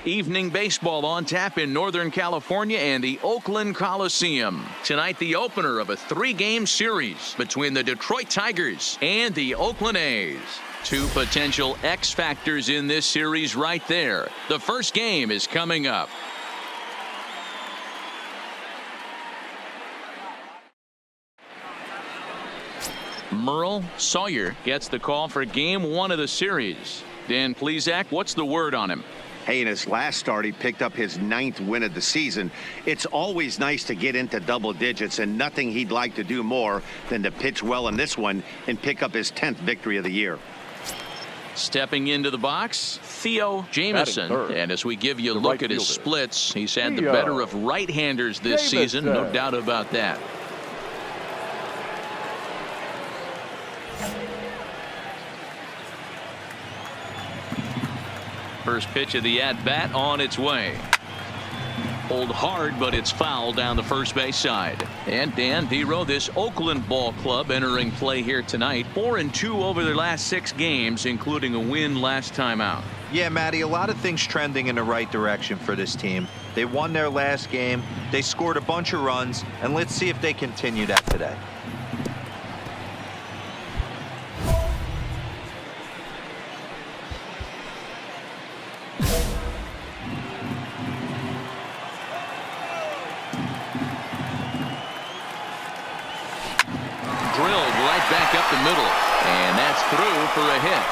Evening baseball on tap in Northern California and the Oakland Coliseum. Tonight, the opener of a 3-game series between the Detroit Tigers and the Oakland A's. Two potential X factors in this series right there. The first game is coming up. Merle Sawyer gets the call for game 1 of the series. Dan Plesac, what's the word on him? Hey, in his last start, he picked up his 9th win of the season. It's always nice to get into double digits, and nothing he'd like to do more than to pitch well in this one and pick up his 10th victory of the year. Stepping into the box, Theo Jamison. And as we give you a look at his splits, he's had the better of right-handers this season, no doubt about that. First pitch of the at-bat on its way. Pulled hard, but it's foul down the first base side. And Dan Dero, this Oakland ball club entering play here tonight. 4-2 over their last 6 games, including a win last time out. Yeah, Matty, a lot of things trending in the right direction for this team. They won their last game. They scored a bunch of runs, and let's see if they continue that today. Back up the middle, and that's through for a hit.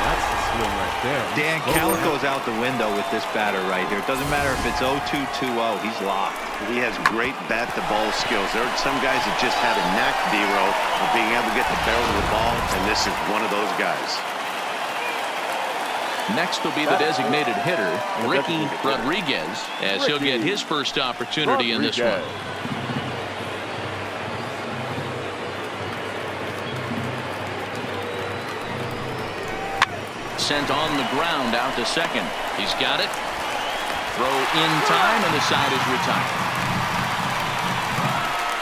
That's the swing right there. Dan, count goes out the window with this batter right here. It doesn't matter if it's 0-2, 2-0. He's locked. He has great bat-to-ball skills. There are some guys that just have a knack, Dero, of being able to get the barrel of the ball, and this is one of those guys. Next will be the designated hitter, Ricky Rodriguez, as he'll get his first opportunity in this one. Sent on the ground out to second. He's got it. Throw in time, and the side is retired.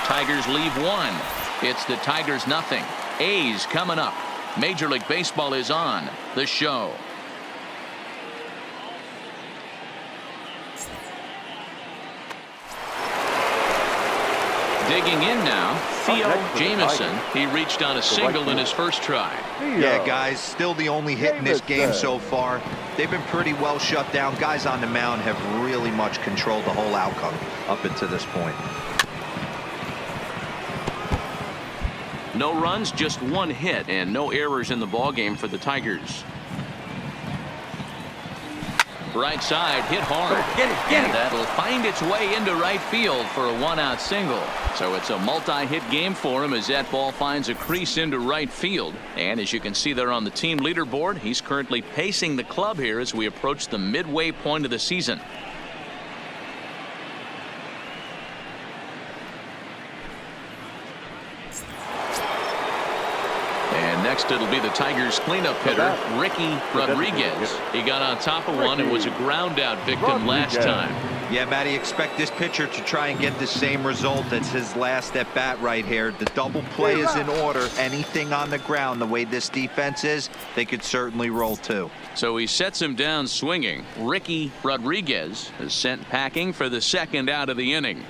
Tigers leave 1. It's the Tigers nothing. A's coming up. Major League Baseball is on the show. Digging in now, Theo Jamison. He reached on a single in his first try. Yeah, guys, still the only hit in this game so far. They've been pretty well shut down. Guys on the mound have really much controlled the whole outcome up until this point. No runs, just 1 hit, and no errors in the ballgame for the Tigers. Right side, hit hard. And that'll find its way into right field for a 1-out single. So it's a multi-hit game for him as that ball finds a crease into right field. And as you can see there on the team leaderboard, he's currently pacing the club here as we approach the midway point of the season. Next, it'll be the Tigers cleanup hitter, Ricky Rodriguez. He got on top of one and was a ground-out victim last time. Yeah, Matty, expect this pitcher to try and get the same result as his last at-bat right here. The double play is in order. Anything on the ground, the way this defense is, they could certainly roll too. So he sets him down swinging. Ricky Rodriguez is sent packing for the 2nd out of the inning.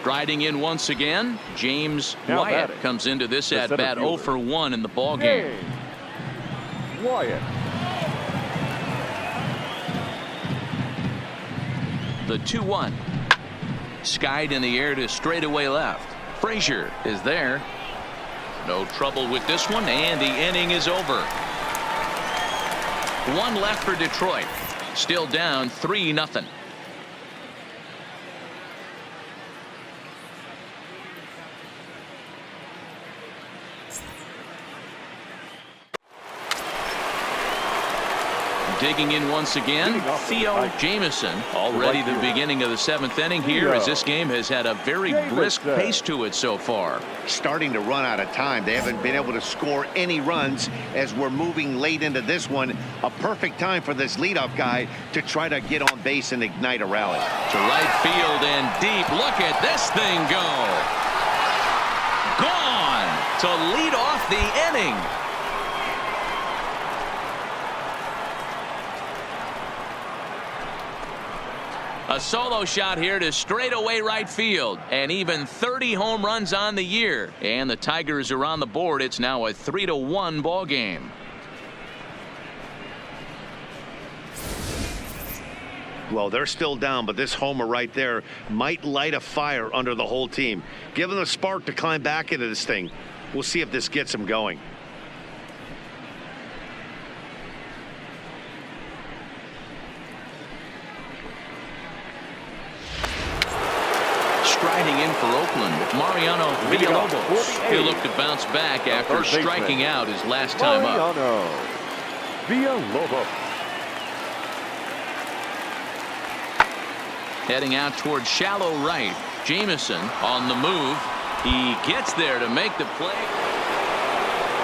Striding in once again, James Wyatt comes into this at-bat 0 for 1 in the ballgame. Wyatt. The 2-1. Skied in the air to straightaway left. Frazier is there. No trouble with this one, and the inning is over. 1 left for Detroit. Still down 3-0. digging in once again, Theo Jamieson. Already the beginning of the 7th inning here, as this game has had a very brisk pace to it so far. Starting to run out of time. They haven't been able to score any runs as we're moving late into this one. A perfect time for this leadoff guy to try to get on base and ignite a rally. To right field and deep. Look at this thing go. Gone to lead off the inning. A solo shot here to straightaway right field, and even 30 home runs on the year. And the Tigers are on the board. It's now a 3-1 ball game. Well, they're still down, but this homer right there might light a fire under the whole team. Give them a spark to climb back into this thing. We'll see if this gets them going. Striding in for Oakland, Mariano Villalobos. He'll look to bounce back after striking out his last time up. Villalobos. Heading out towards shallow right. Jamieson on the move. He gets there to make the play.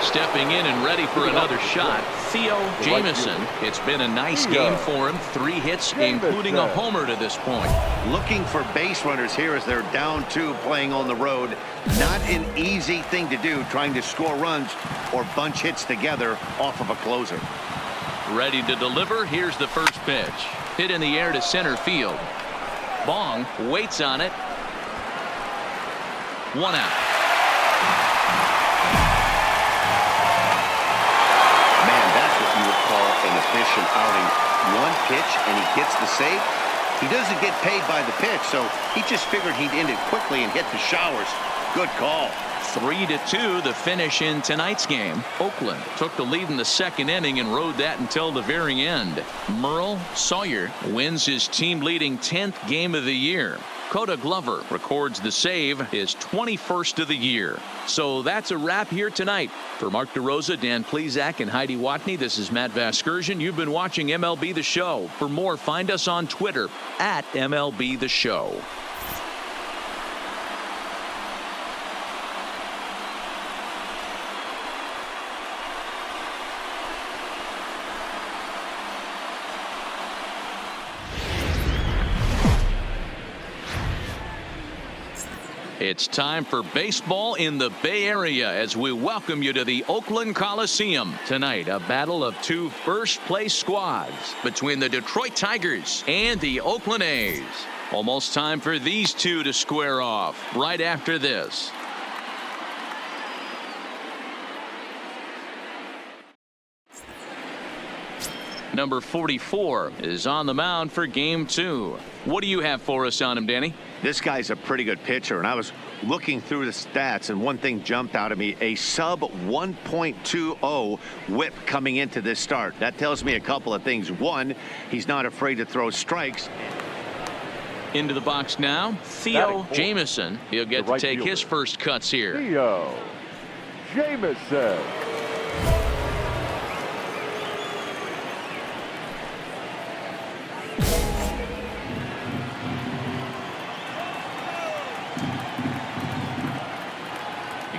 Stepping in and ready for another shot, Theo Jamieson. It's been a nice game for him. 3 hits, including a homer to this point. Looking for base runners here as they're down 2 playing on the road. Not an easy thing to do, trying to score runs or bunch hits together off of a closer. Ready to deliver. Here's the first pitch. Hit in the air to center field. Bong waits on it. 1 out. An efficient outing. 1 pitch and he gets the save. He doesn't get paid by the pitch, so he just figured he'd end it quickly and hit the showers. Good call. 3-2 the finish in tonight's game. Oakland took the lead in the 2nd inning and rode that until the very end. Merle Sawyer wins his team leading 10th game of the year. Coda Glover records the save, his 21st of the year. So that's a wrap here tonight. For Mark DeRosa, Dan Plesac, and Heidi Watney, this is Matt Vasgersian. You've been watching MLB The Show. For more, find us on Twitter at MLB The Show. It's time for baseball in the Bay Area as we welcome you to the Oakland Coliseum. Tonight, a battle of 2 first-place squads between the Detroit Tigers and the Oakland A's. Almost time for these 2 to square off right after this. Number 44 is on the mound for game 2. What do you have for us on him, Danny? This guy's a pretty good pitcher, and I was looking through the stats, and one thing jumped out at me: a sub 1.20 whip coming into this start. That tells me a couple of things. One, he's not afraid to throw strikes. Into the box now, Theo Jamieson. He'll get to take his first cuts here. Theo Jamieson.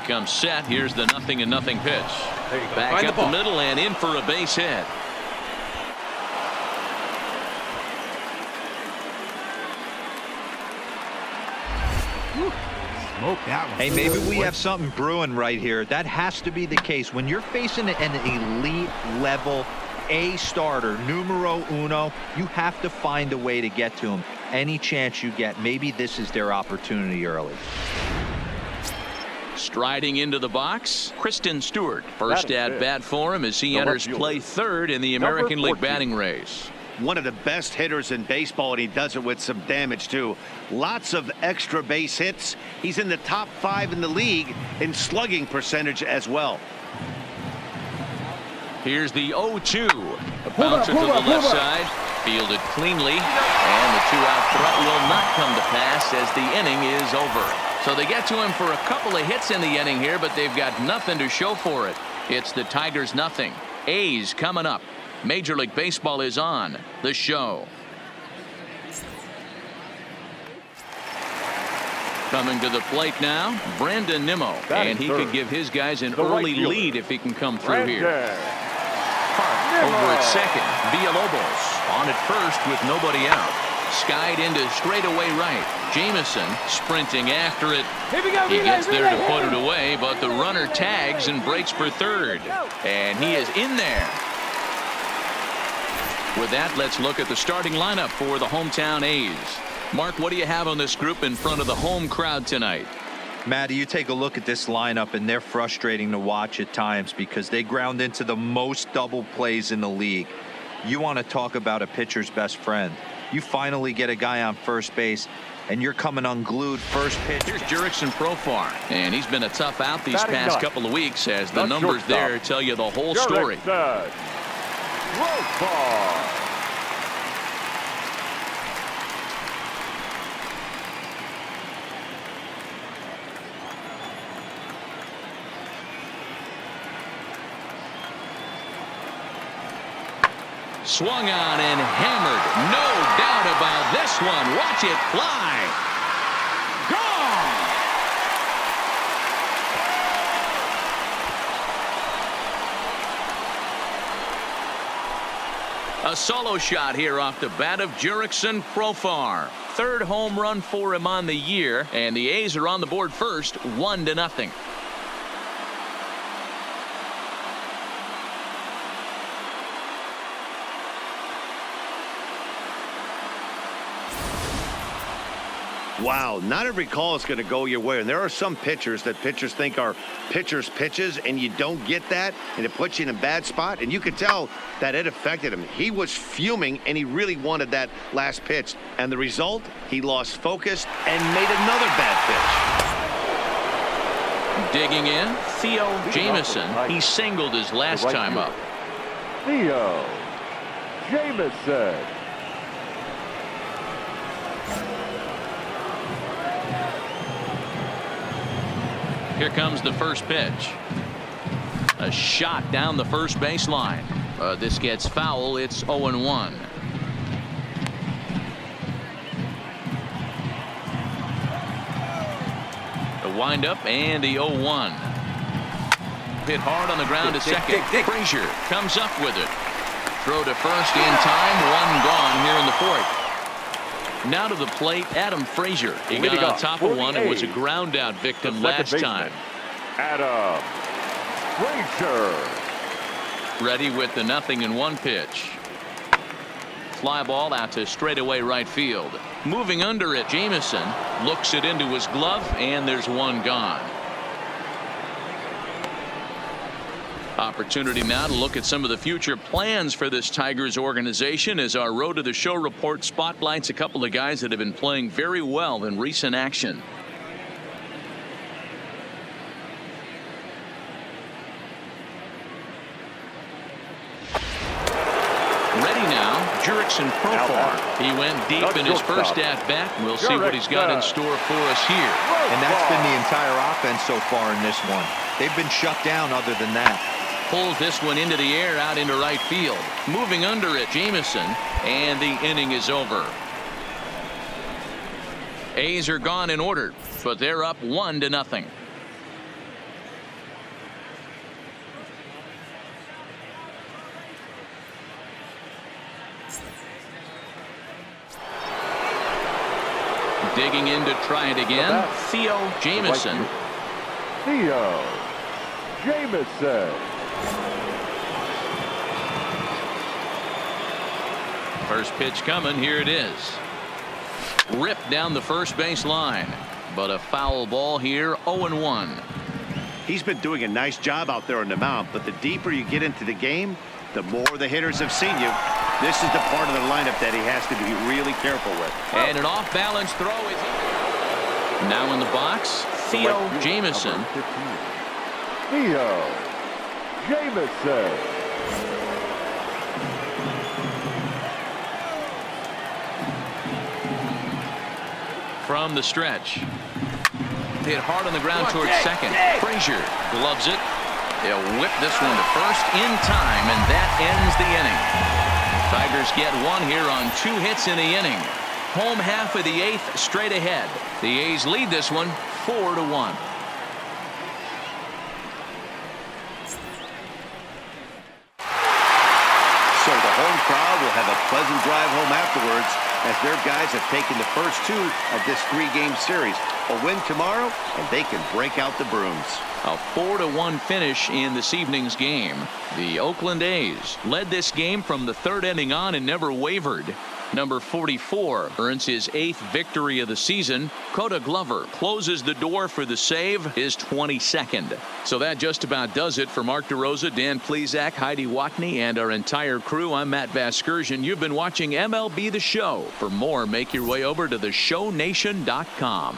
Comes set. Here's the 0-0 pitch. Back up the middle and in for a base hit. Smoke that one. Hey, maybe we have something brewing right here. That has to be the case. When you're facing an elite level A starter, numero uno, you have to find a way to get to him. Any chance you get, maybe this is their opportunity early. Striding into the box, Kristen Stewart. First at bat for him as he enters play 3rd in the American League batting race. One of the best hitters in baseball, and he does it with some damage too. Lots of extra base hits. He's in the top 5 in the league in slugging percentage as well. Here's the 0-2. A bouncer to the left side. Fielded cleanly. And the 2-out threat will not come to pass as the inning is over. So they get to him for a couple of hits in the inning here, but they've got nothing to show for it. It's the Tigers 0. A's coming up. Major League Baseball is on the show. Coming to the plate now, Brandon Nimmo. And he could give his guys an early lead if he can come through here. Hart over at second. Villalobos on at first with nobody out. Skied into straightaway right. Jameson sprinting after it. He gets there to put it away, but the runner tags and breaks for third. And he is in there. With that, let's look at the starting lineup for the hometown A's. Mark, what do you have on this group in front of the home crowd tonight? Matty, you take a look at this lineup, and they're frustrating to watch at times because they ground into the most double plays in the league. You want to talk about a pitcher's best friend. You finally get a guy on first base, and you're coming unglued first pitch. Here's Jurickson Profar, and he's been a tough out these past couple of weeks as the numbers there tell you the whole story. Swung on and hammered. No doubt about this one. Watch it fly. Gone! A solo shot here off the bat of Jurickson Profar. Third home run for him on the year, and the A's are on the board first, 1-0. Wow, not every call is going to go your way. And there are some pitchers that pitchers think are pitchers' pitches, and you don't get that, and it puts you in a bad spot. And you could tell that it affected him. He was fuming, and he really wanted that last pitch. And the result, he lost focus and made another bad pitch. Digging in, Theo Jameson. He singled his last time up. Theo Jameson. Here comes the first pitch. A shot down the first baseline. This gets foul. It's 0-1. The windup and the 0-1. Hit hard on the ground to second. Frazier comes up with it. Throw to first in time. One gone here in the fourth. Now to the plate, Adam Frazier. He got on top of one and was a ground out victim last time. Adam Frazier. Ready with the 0-1 pitch. Fly ball out to straightaway right field. Moving under it, Jameson looks it into his glove, and there's one gone. Opportunity now to look at some of the future plans for this Tigers organization as our Road to the Show report spotlights a couple of guys that have been playing very well in recent action. Ready now, Jurickson Profar. He went deep in his first at-bat. We'll see what he's got in store for us here. And that's been the entire offense so far in this one. They've been shut down other than that. Pulls this one into the air out into right field. Moving under it, Jameson, and the inning is over. A's are gone in order, but they're up 1-0. Digging in to try it again, Theo Jameson. Theo Jameson. First pitch coming. Here it is. Ripped down the first base line, but a foul ball here. 0-1. He's been doing a nice job out there on the mound, but the deeper you get into the game, the more the hitters have seen you. This is the part of the lineup that he has to be really careful with. And an off-balance throw is in. Now in the box, Theo Jameson. Theo Jameson. From the stretch. Hit hard on the ground towards second. Frazier gloves it. They'll whip this one to first in time, and that ends the inning. Tigers get one here on 2 hits in the inning. Home half of the 8th straight ahead. The A's lead this one 4-1. So the home crowd will have a pleasant drive home afterwards as their guys have taken the first 2 of this 3-game series. A win tomorrow, and they can break out the brooms. A 4-1 finish in this evening's game. The Oakland A's led this game from the 3rd inning on and never wavered. Number 44 earns his 8th victory of the season. Coda Glover closes the door for the save, his 22nd. So that just about does it for Mark DeRosa, Dan Plesac, Heidi Watney, and our entire crew. I'm Matt Vasgersian. You've been watching MLB The Show. For more, make your way over to theshownation.com.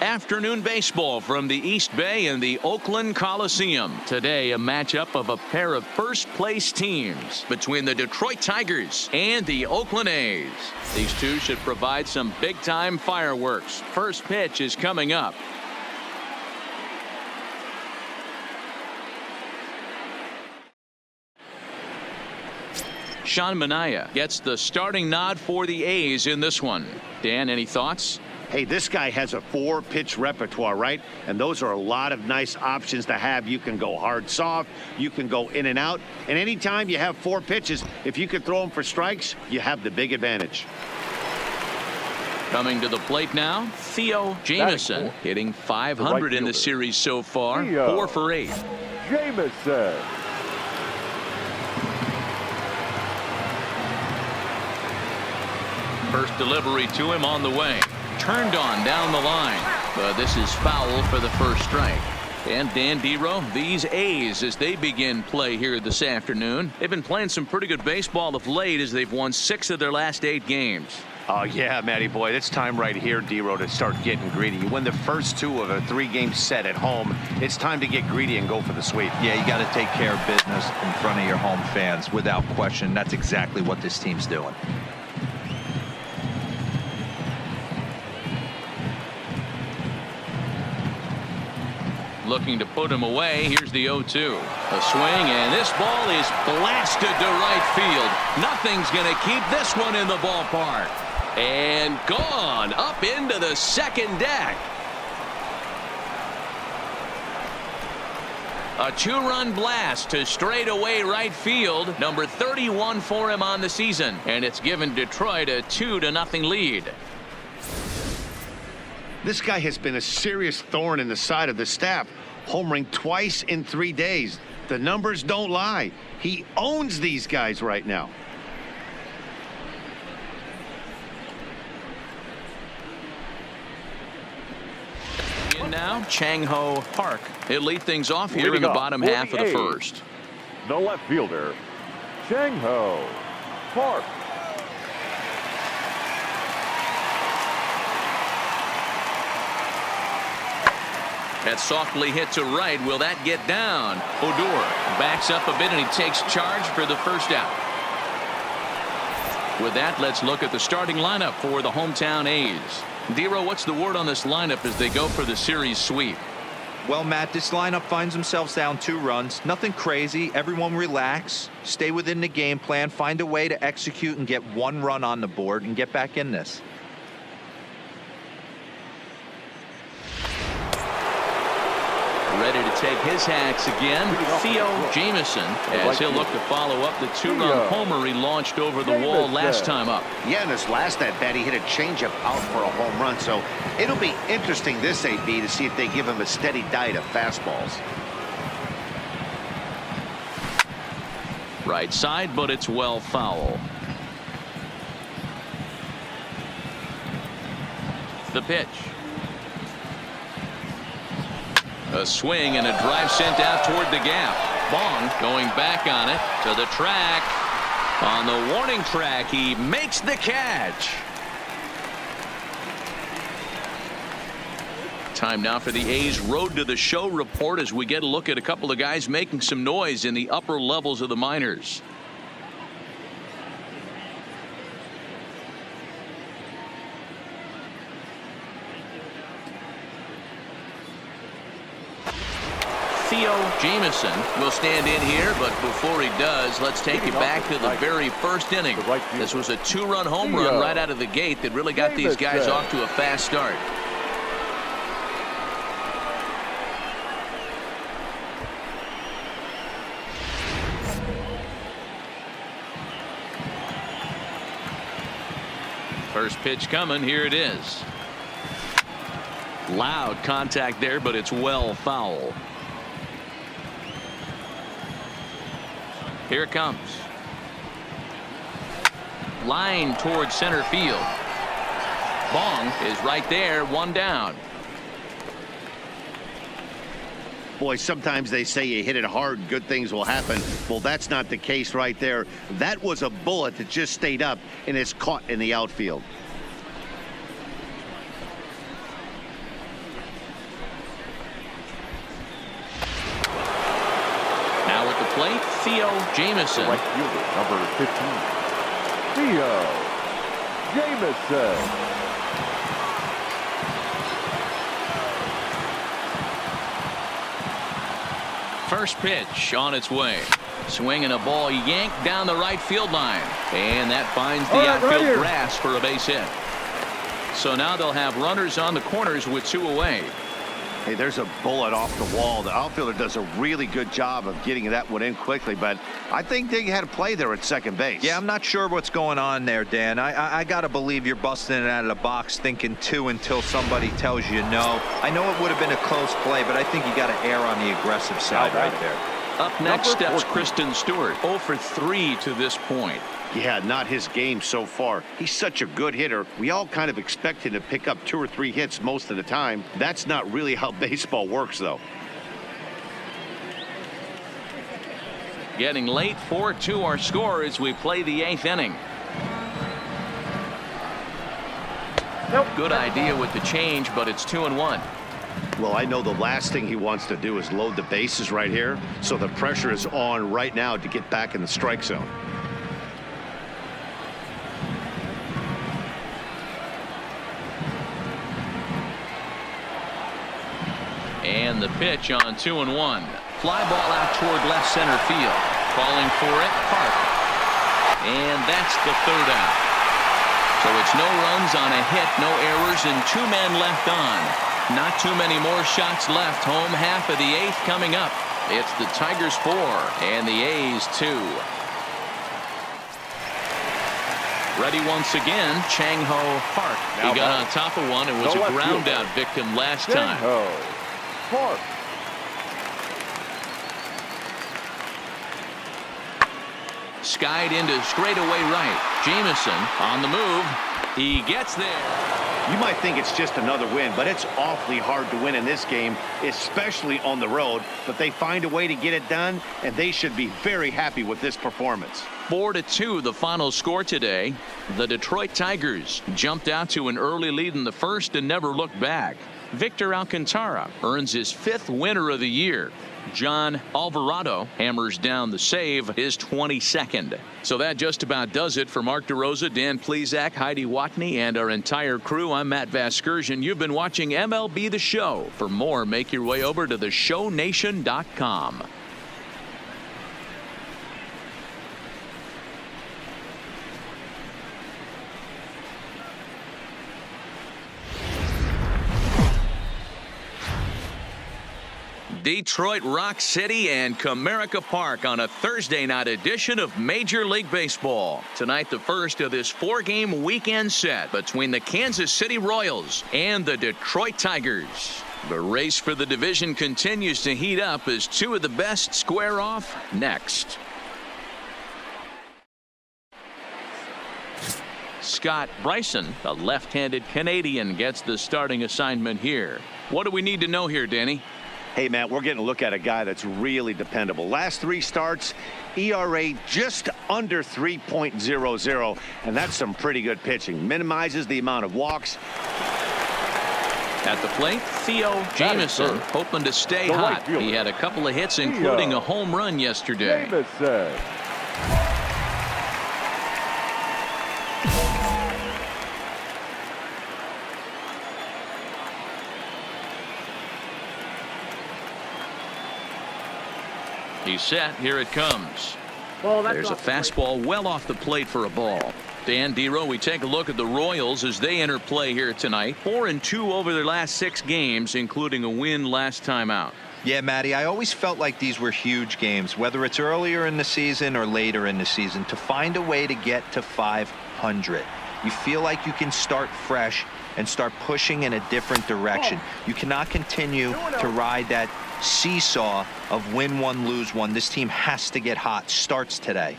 Afternoon baseball from the East Bay and the Oakland Coliseum. Today, a matchup of a pair of first-place teams between the Detroit Tigers and the Oakland A's. These two should provide some big-time fireworks. First pitch is coming up. Sean Manaea gets the starting nod for the A's in this one. Dan, any thoughts? Hey, this guy has a 4-pitch repertoire, right? And those are a lot of nice options to have. You can go hard, soft. You can go in and out. And anytime you have 4 pitches, if you could throw them for strikes, you have the big advantage. Coming to the plate now, Theo Jamieson, hitting 500 in the series so far, 4 for 8. Jamieson. First delivery to him on the way. Turned on down the line, but this is foul for the first strike. And Dan Dero, these A's, as they begin play here this afternoon, they've been playing some pretty good baseball of late as they've won 6 of their last 8 games. Oh, yeah, Matty boy, it's time right here, Dero, to start getting greedy. You win the first 2 of a 3-game set at home. It's time to get greedy and go for the sweep. Yeah, you got to take care of business in front of your home fans without question. That's exactly what this team's doing. Looking to put him away. Here's the 0-2. A swing, and this ball is blasted to right field. Nothing's going to keep this one in the ballpark. And gone up into the second deck. A 2-run blast to straightaway right field. Number 31 for him on the season. And it's given Detroit a 2-0 lead. This guy has been a serious thorn in the side of the staff, homering twice in 3 days. The numbers don't lie. He owns these guys right now. In now, Chang-Ho Park. He'll lead things off here in the bottom half of the first. The left fielder, Chang-Ho Park. That softly hit to right. Will that get down? Odor backs up a bit and he takes charge for the first out. With that, let's look at the starting lineup for the hometown A's. Dero, what's the word on this lineup as they go for the series sweep? Well, Matt, this lineup finds themselves down 2 runs. Nothing crazy. Everyone relax. Stay within the game plan. Find a way to execute and get 1 run on the board and get back in this. Ready to take his hacks again, Theo Jamieson, as he'll look to follow up the 2-run homer he launched over the wall last time up. Yeah, in his last at bat, he hit a changeup out for a home run. So it'll be interesting this AB to see if they give him a steady diet of fastballs. Right side, but it's well foul. The pitch. A swing and a drive sent out toward the gap. Bong going back on it to the track. On the warning track, he makes the catch. Time now for the A's Road to the Show report as we get a look at a couple of guys making some noise in the upper levels of the minors. Theo Jamieson will stand in here, but before he does, let's take you back to the very first inning. This was a 2-run home run right out of the gate that really got these guys off to a fast start. First pitch coming. Here it is. Loud contact there, but it's well foul. Here it comes. Line towards center field. Bong is right there, one down. Boy, sometimes they say you hit it hard, good things will happen. Well, that's not the case right there. That was a bullet that just stayed up and is caught in the outfield. Now at the plate, Theo Jamieson. Right fielder, number 15, Theo Jamieson. First pitch on its way. Swinging a ball yanked down the right field line. And that finds the outfield grass for a base hit. So now they'll have runners on the corners with 2 away. Hey, there's a bullet off the wall. The outfielder does a really good job of getting that one in quickly, but I think they had a play there at second base. Yeah, I'm not sure what's going on there, Dan. I got to believe you're busting it out of the box thinking 2 until somebody tells you no. I know it would have been a close play, but I think you got to err on the aggressive side right there. Up next steps Kristen Stewart. 0 for 3 to this point. Yeah, not his game so far. He's such a good hitter. We all kind of expect him to pick up 2 or 3 hits most of the time. That's not really how baseball works, though. Getting late, 4-2 our score as we play the 8th inning. Good idea with the change, but it's 2-1. Well, I know the last thing he wants to do is load the bases right here, so the pressure is on right now to get back in the strike zone. And the pitch on 2-1. Fly ball out toward left center field. Calling for it, Park. And that's the 3rd out. So it's no runs on a hit, no errors, and 2 men left on. Not too many more shots left. Home half of the 8th coming up. It's the Tigers 4 and the A's 2. Ready once again, Chang-Ho Park. He got on top of one and was a ground out victim last time. Chang-Ho Park. Skied into straightaway right. Jamieson on the move. He gets there. You might think it's just another win, but it's awfully hard to win in this game, especially on the road. But they find a way to get it done, and they should be very happy with this performance. 4-2 the final score today. The Detroit Tigers jumped out to an early lead in the first and never looked back. Victor Alcantara earns his 5th winner of the year. John Alvarado hammers down the save, his 22nd. So that just about does it for Mark DeRosa, Dan Plesac, Heidi Watney, and our entire crew. I'm Matt Vasgersian. You've been watching MLB The Show. For more, make your way over to theshownation.com. Detroit Rock City and Comerica Park on a Thursday night edition of Major League Baseball. Tonight, the first of this 4-game weekend set between the Kansas City Royals and the Detroit Tigers. The race for the division continues to heat up as 2 of the best square off next. Scott Bryson, the left-handed Canadian, gets the starting assignment here. What do we need to know here, Danny? Hey, Matt, we're getting a look at a guy that's really dependable. Last 3 starts, ERA just under 3.00, and that's some pretty good pitching. Minimizes the amount of walks. At the plate, Theo Jamieson, hoping to stay hot. He had a couple of hits, including a home run yesterday. Jamieson. He's set. Here it comes. Well, that's There's a off the plate. fastball well off the plate for a ball. Dan Dero, we take a look at the Royals as they enter play here tonight. 4-2 over their last 6 games, including a win last time out. Yeah, Matty, I always felt like these were huge games, whether it's earlier in the season or later in the season, to find a way to get to 500. You feel like you can start fresh and start pushing in a different direction. You cannot continue to ride that seesaw of win one, lose one. This team has to get hot. Starts today.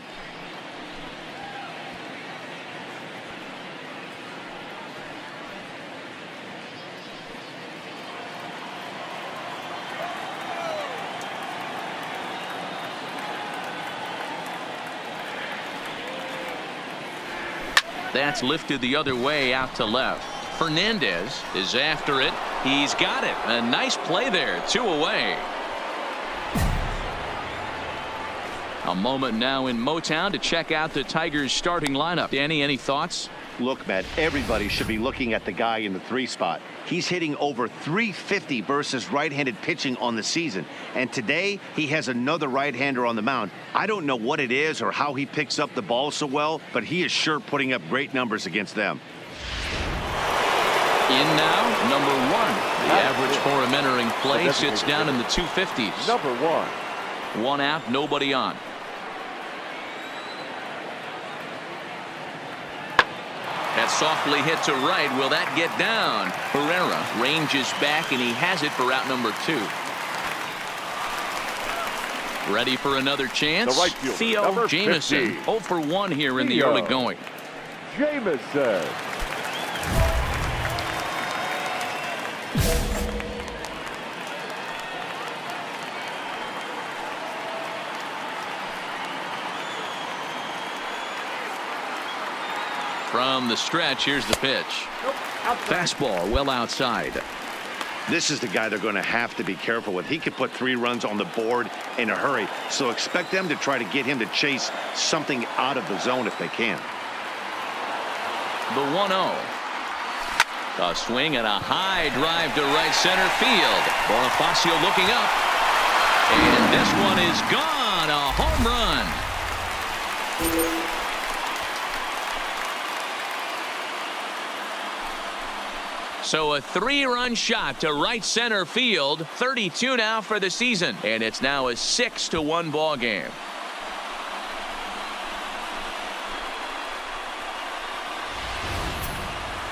That's lifted the other way out to left. Fernandez is after it. He's got it. A nice play there. 2 away. A moment now in Motown to check out the Tigers starting lineup. Danny, any thoughts? Look, Matt, everybody should be looking at the guy in the 3 spot. He's hitting over 350 versus right-handed pitching on the season. And today, he has another right-hander on the mound. I don't know what it is or how he picks up the ball so well, but he is sure putting up great numbers against them. In now, number 1. The average for him entering play sits down in the 250s. Number 1. 1 out, nobody on. That's softly hit to right. Will that get down? Herrera ranges back, and he has it for out number 2. Ready for another chance? The right fielder, Theo number Jamison, 50. 0 for 1 here in the early going. Jamison. From the stretch, here's the pitch. Fastball well outside. This is the guy they're going to have to be careful with. He could put 3 runs on the board in a hurry, so expect them to try to get him to chase something out of the zone if they can. The 1-0. A swing and a high drive to right center field. Bonifacio looking up. And this one is gone. A home run. So a 3-run shot to right center field. 32 now for the season. And it's now a 6-1 ball game.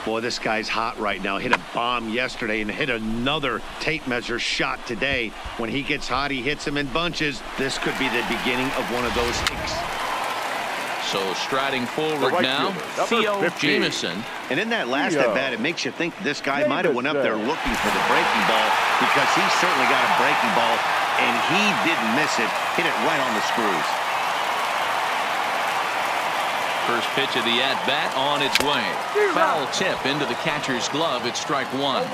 Boy, this guy's hot right now. Hit a bomb yesterday and hit another tape measure shot today. When he gets hot, he hits them in bunches. This could be the beginning of one of those sticks. So striding forward right now, fielder, Theo 50. Jamison. And in that last at bat, it makes you think this guy might have went up there looking for the breaking ball, because he certainly got a breaking ball, and he didn't miss it. Hit it right on the screws. First pitch of the at-bat on its way. Foul tip into the catcher's glove. It's strike 1.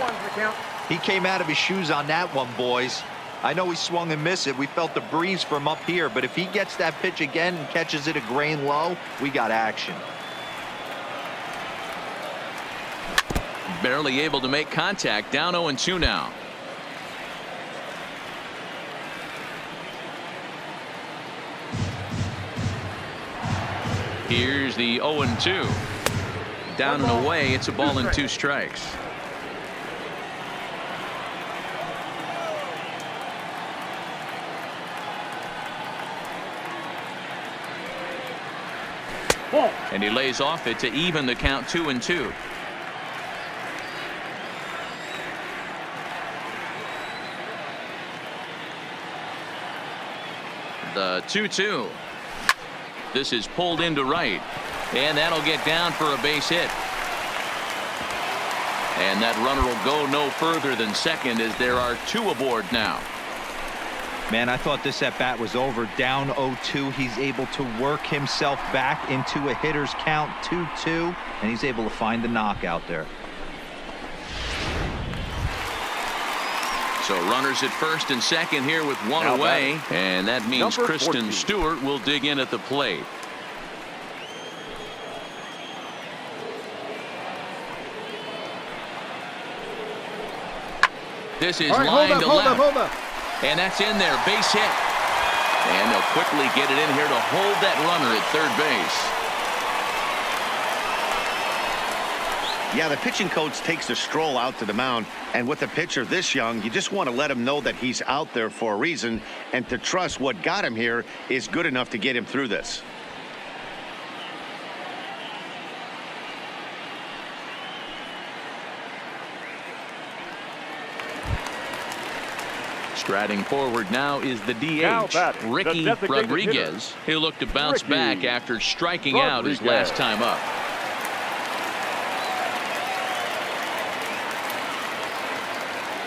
He came out of his shoes on that one, boys. I know he swung and missed it. We felt the breeze from up here, but if he gets that pitch again and catches it a grain low, we got action. Barely able to make contact. Down 0-2 now. Here's the 0-2. Down and away. It's a ball and 2 strikes. And he lays off it to even the count 2-2. The 2-2. This is pulled into right, and that'll get down for a base hit. And that runner will go no further than second, as there are 2 aboard now. Man, I thought this at bat was over. Down 0-2. He's able to work himself back into a hitter's count 2-2, and he's able to find the knockout there. So runners at first and second here with 1 away, and that means Number Kristen 14. Stewart will dig in at the plate. This is All right, line to hold left. up. And that's in there. Base hit. And they'll quickly get it in here to hold that runner at third base. Yeah, the pitching coach takes the stroll out to the mound, and with a pitcher this young, you just want to let him know that he's out there for a reason, and to trust what got him here is good enough to get him through this. Striding forward now is the Now DH, batting, Ricky the designated Rodriguez. He'll look to bounce Ricky back after striking out his Rodriguez. last time up.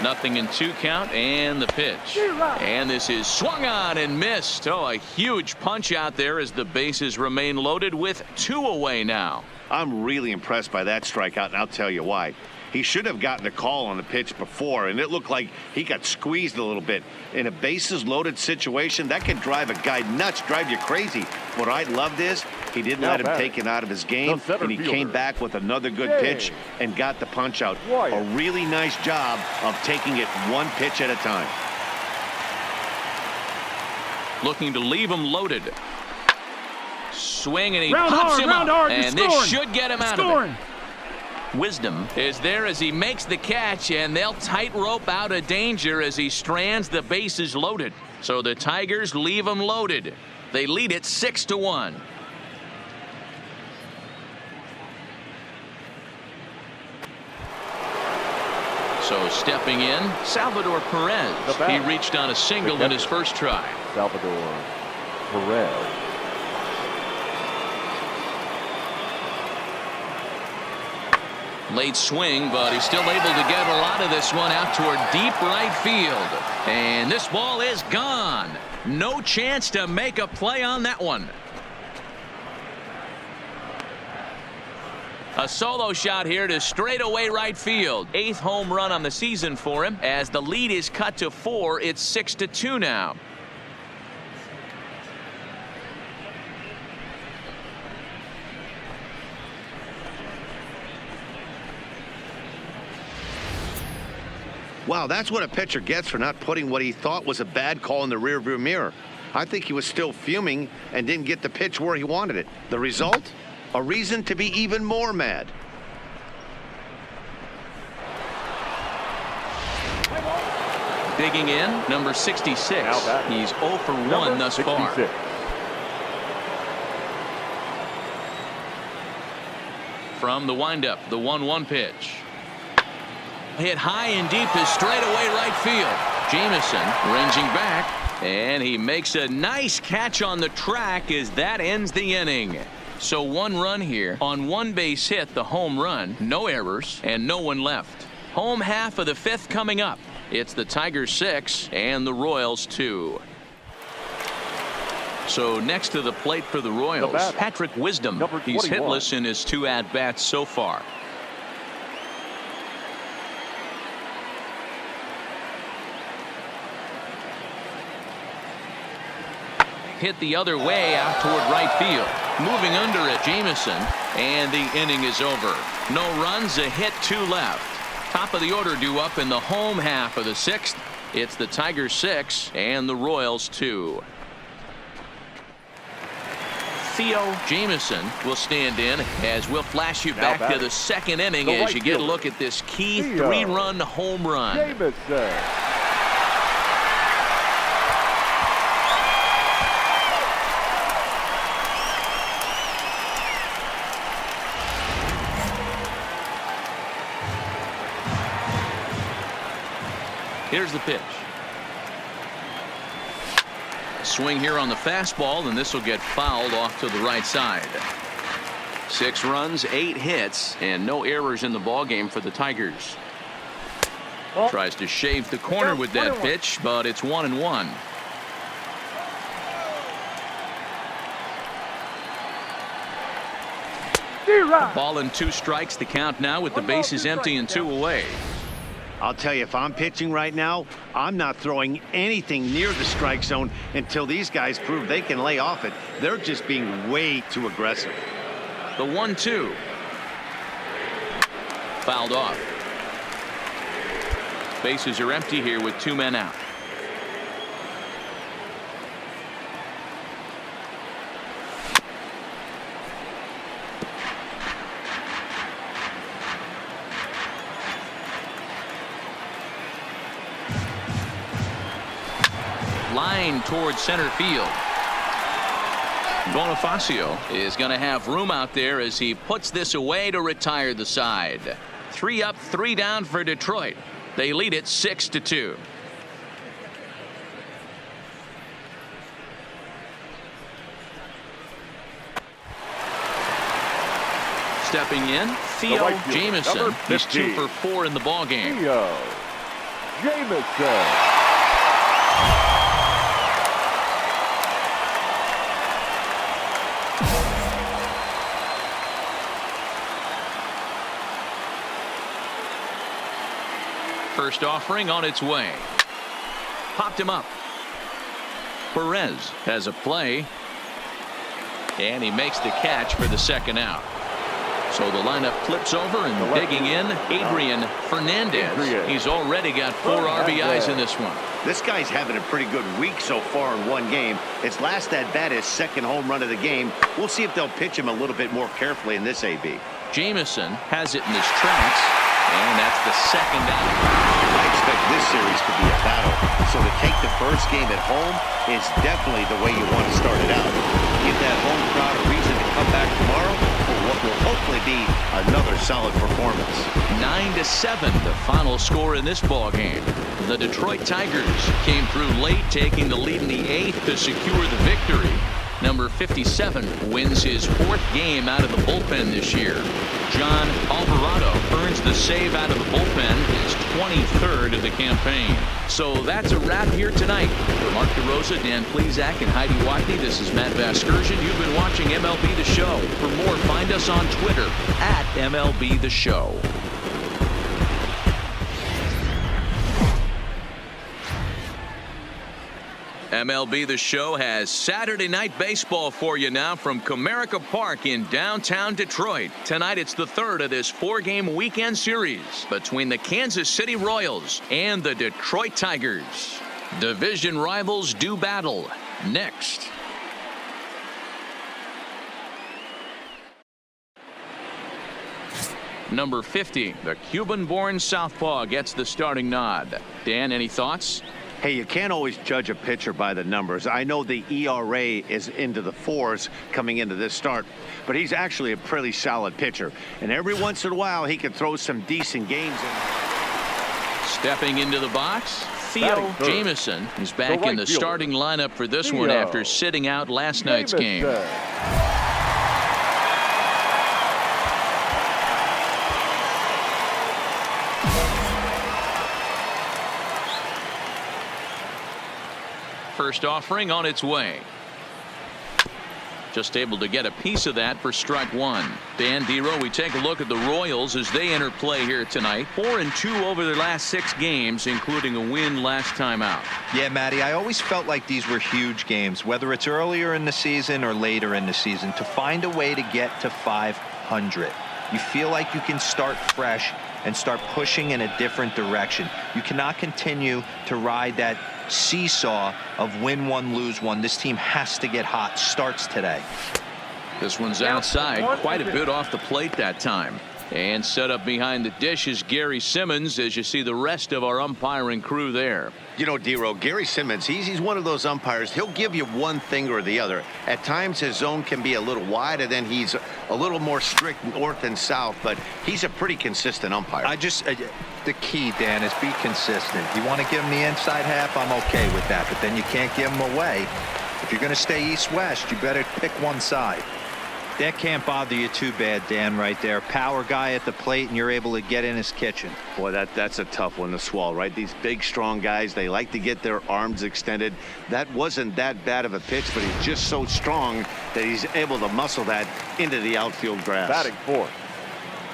Nothing in 2 count, and the pitch. And this is swung on and missed. Oh, a huge punch out there as the bases remain loaded with 2 away now. I'm really impressed by that strikeout, and I'll tell you why. He should have gotten a call on the pitch before, and it looked like he got squeezed a little bit. In a bases-loaded situation, that can drive a guy nuts, drive you crazy. What I loved is he didn't let him take it out of his game, and he came back with another good pitch and got the punch out. A really nice job of taking it one pitch at a time. Looking to leave him loaded. Swing, and he Round pops hard, him round up, hard, and you're this scoring. should get him out Scoring. of it. Wisdom is there as he makes the catch, and they'll tightrope out of danger as he strands the bases loaded. So the Tigers leave him loaded. They lead it 6-1. So stepping in, Salvador Perez. He reached on a single in his first try. Salvador Perez. Late swing, but he's still able to get a lot of this one out toward deep right field. And this ball is gone. No chance to make a play on that one. A solo shot here to straightaway right field. 8th home run on the season for him. As the lead is cut to 4, it's 6-2 now. Wow, that's what a pitcher gets for not putting what he thought was a bad call in the rearview mirror. I think he was still fuming and didn't get the pitch where he wanted it. The result? A reason to be even more mad. Digging in, number 66. He's 0 for 1 thus far. From the windup, the 1-1 pitch. Hit high and deep to straightaway right field. Jamison ranging back, and he makes a nice catch on the track as that ends the inning. So 1 run here on 1 base hit, the home run, no errors, and no one left. Home half of the 5th coming up. It's the Tigers 6 and the Royals 2. So next to the plate for the Royals, Patrick Wisdom. He's hitless in his 2 at-bats so far. Hit the other way out toward right field. Moving under it, Jamison, and the inning is over. No runs, a hit, 2 left. Top of the order due up in the home half of the 6th. It's the Tigers 6 and the Royals 2. Theo Jamison will stand in as we'll flash you back to the 2nd inning as you get a look at this key 3-run home run. Jamison. Here's the pitch. Swing here on the fastball, and this will get fouled off to the right side. 6 runs, 8 hits, and no errors in the ballgame for the Tigers. Tries to shave the corner with that pitch, but it's 1-1. Ball and 2 strikes, the count now with the bases empty and 2 away. I'll tell you, if I'm pitching right now, I'm not throwing anything near the strike zone until these guys prove they can lay off it. They're just being way too aggressive. The 1-2. Fouled off. Bases are empty here with 2 men out. line towards center field. Bonifacio is going to have room out there as he puts this away to retire the side. 3 up, 3 down for Detroit. They lead it 6-2. Stepping in, Theo right fielder, Jamison. number He's 2 50. for 4 in the ball game. Theo Jamison. First offering on its way. Popped him up. Perez has a play. And he makes the catch for the second out. So the lineup flips over and digging in, Adrian Fernandez. He's already got 4 RBIs in this one. This guy's having a pretty good week so far in one game. His last at bat, his second home run of the game. We'll see if they'll pitch him a little bit more carefully in this AB. Jamison has it in his tracks, and that's the second out. I expect this series to be a battle. So to take the first game at home is definitely the way you want to start it out. Give that home crowd a reason to come back tomorrow for what will hopefully be another solid performance. 9-7, the final score in this ball game. The Detroit Tigers came through late, taking the lead in the 8th to secure the victory. Number 57 wins his 4th game out of the bullpen this year. John Alvarado earns the save out of the bullpen, his 23rd of the campaign. So that's a wrap here tonight. For Mark DeRosa, Dan Plesac, and Heidi Watney, this is Matt Vasgersian. You've been watching MLB The Show. For more, find us on Twitter at MLB The Show. MLB The Show has Saturday Night Baseball for you now from Comerica Park in downtown Detroit. Tonight it's the 3rd of this 4-game weekend series between the Kansas City Royals and the Detroit Tigers. Division rivals do battle next. Number 50, the Cuban-born southpaw, gets the starting nod. Dan, any thoughts? Hey, you can't always judge a pitcher by the numbers. I know the ERA is into the 4s coming into this start, but he's actually a pretty solid pitcher. And every once in a while, he can throw some decent games in. Stepping into the box, Theo Jamison is back in the starting lineup for this one after sitting out last night's game. First offering on its way. Just able to get a piece of that for strike 1. Dan Dero, we take a look at the Royals as they enter play here tonight. 4-2 over their last 6 games, including a win last time out. Yeah, Matty, I always felt like these were huge games, whether it's earlier in the season or later in the season, to find a way to get to 500. You feel like you can start fresh and start pushing in a different direction. You cannot continue to ride that seesaw of win one, lose one. This team has to get hot. Starts today. This one's outside, quite a bit off the plate that time. And set up behind the dish is Gary Simmons, as you see the rest of our umpiring crew there. You know, Dero, Gary Simmons, he's one of those umpires. He'll give you one thing or the other. At times his zone can be a little wide, and then he's a little more strict north and south, but he's a pretty consistent umpire. The key, Dan, is be consistent. You want to give him the inside half, I'm okay with that, but then you can't give him away. If you're going to stay east-west, you better pick one side. That can't bother you too bad, Dan, right there. Power guy at the plate, and you're able to get in his kitchen. Boy, that's a tough one to swallow, right? These big, strong guys, they like to get their arms extended. That wasn't that bad of a pitch, but he's just so strong that he's able to muscle that into the outfield grass. Batting 4th,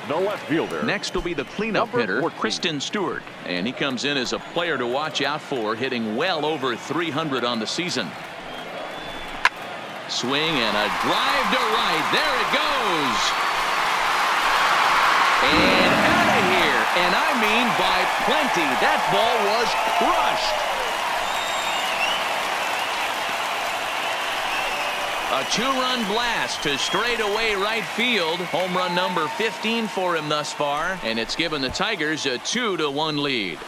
no left fielder. Next will be the cleanup hitter, 14. Kristen Stewart. And he comes in as a player to watch out for, hitting well over 300 on the season. Swing and a drive to right. There it goes. And out of here. And I mean by plenty. That ball was crushed. A 2-run blast to straightaway right field. Home run number 15 for him thus far. And it's given the Tigers a 2-1 lead.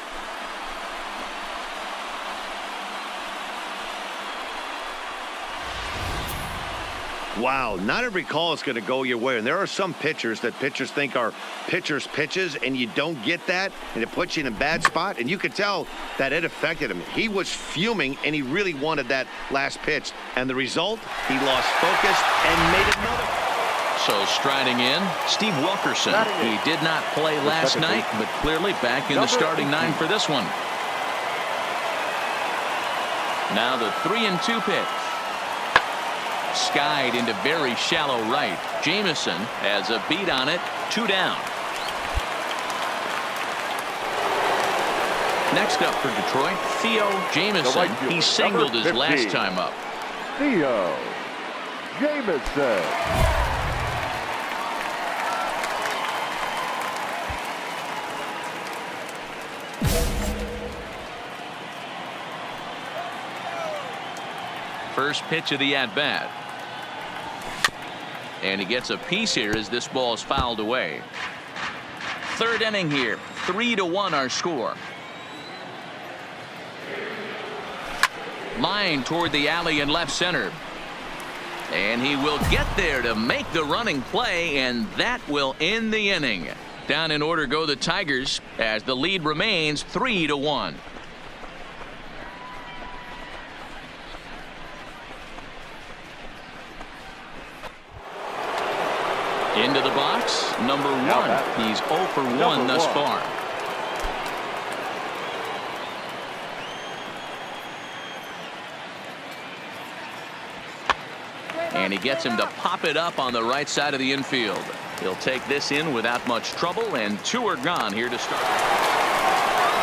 Wow, not every call is going to go your way. And there are some pitchers that pitchers think are pitchers' pitches, and you don't get that, and it puts you in a bad spot. And you could tell that it affected him. He was fuming, and he really wanted that last pitch. And the result, he lost focus and made another. So striding in, Steve Wilkerson. He did not play last night, but clearly back in the starting nine for this one. Now the 3-2 pitch. Skied into very shallow right. Jamison has a beat on it. 2 down. Next up for Detroit, Theo Jamison. He singled his last time up. Theo Jamison. First pitch of the at-bat. And he gets a piece here as this ball is fouled away. Third inning here. 3-1 our score. Line toward the alley in left center. And he will get there to make the running play, and that will end the inning. Down in order go the Tigers as the lead remains 3-1. Into the box, number 1. He's 0 for 1 thus far. And he gets him to pop it up on the right side of the infield. He'll take this in without much trouble, and 2 are gone here to start.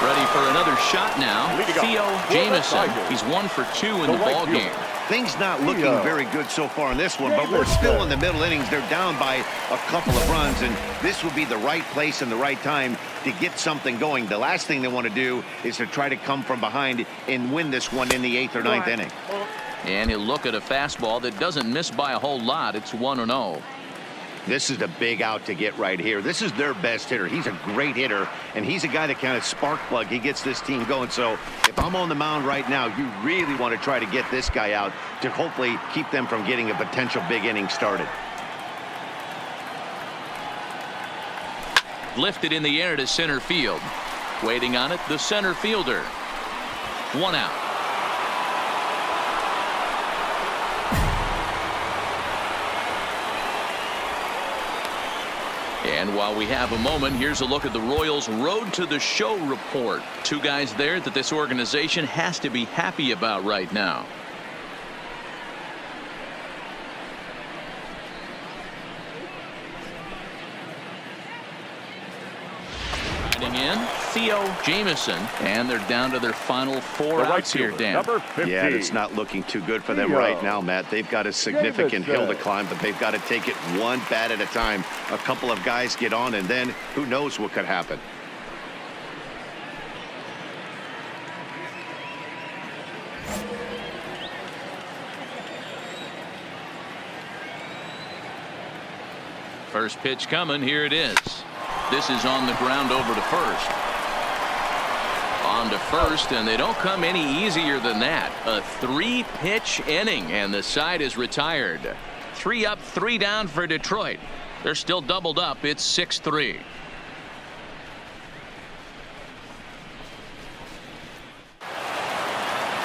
Ready for another shot now. Theo Jamison. He's 1 for 2 in the ball game. Things not looking very good so far in this one, but we're still in the middle innings. They're down by a couple of runs, and this would be the right place and the right time to get something going. The last thing they want to do is to try to come from behind and win this one in the 8th or 9th inning. And he'll look at a fastball that doesn't miss by a whole lot. It's 1-0. This is a big out to get right here. This is their best hitter. He's a great hitter, and he's a guy that kind of spark plug. He gets this team going. So if I'm on the mound right now, you really want to try to get this guy out to hopefully keep them from getting a potential big inning started. Lifted in the air to center field. Waiting on it, the center fielder. 1 out. And while we have a moment, here's a look at the Royals' Road to the Show report. 2 guys there that this organization has to be happy about right now. Riding in, Theo Jamison, and they're down to their final 4 outs here, Dan. Number 15. Yeah, it's not looking too good for them right now, Matt. They've got a significant hill to climb, but they've got to take it one bat at a time. A couple of guys get on, and then who knows what could happen. First pitch coming. Here it is. This is on the ground over to first. On to first, and they don't come any easier than that. A 3-pitch inning, and the side is retired. 3 up, 3 down for Detroit. They're still doubled up. It's 6-3.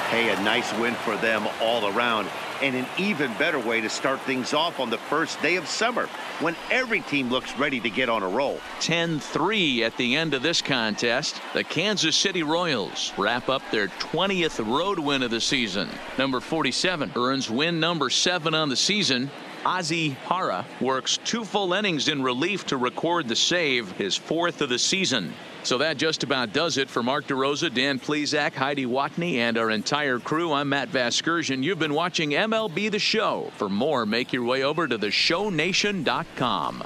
Hey, a nice win for them all around, and an even better way to start things off on the first day of summer when every team looks ready to get on a roll. 10-3 at the end of this contest. The Kansas City Royals wrap up their 20th road win of the season. Number 47 earns win number 7 on the season. Ozzie Hara works 2 full innings in relief to record the save, his 4th of the season. So that just about does it for Mark DeRosa, Dan Plesac, Heidi Watney, and our entire crew. I'm Matt Vasgersian. You've been watching MLB The Show. For more, make your way over to theshownation.com.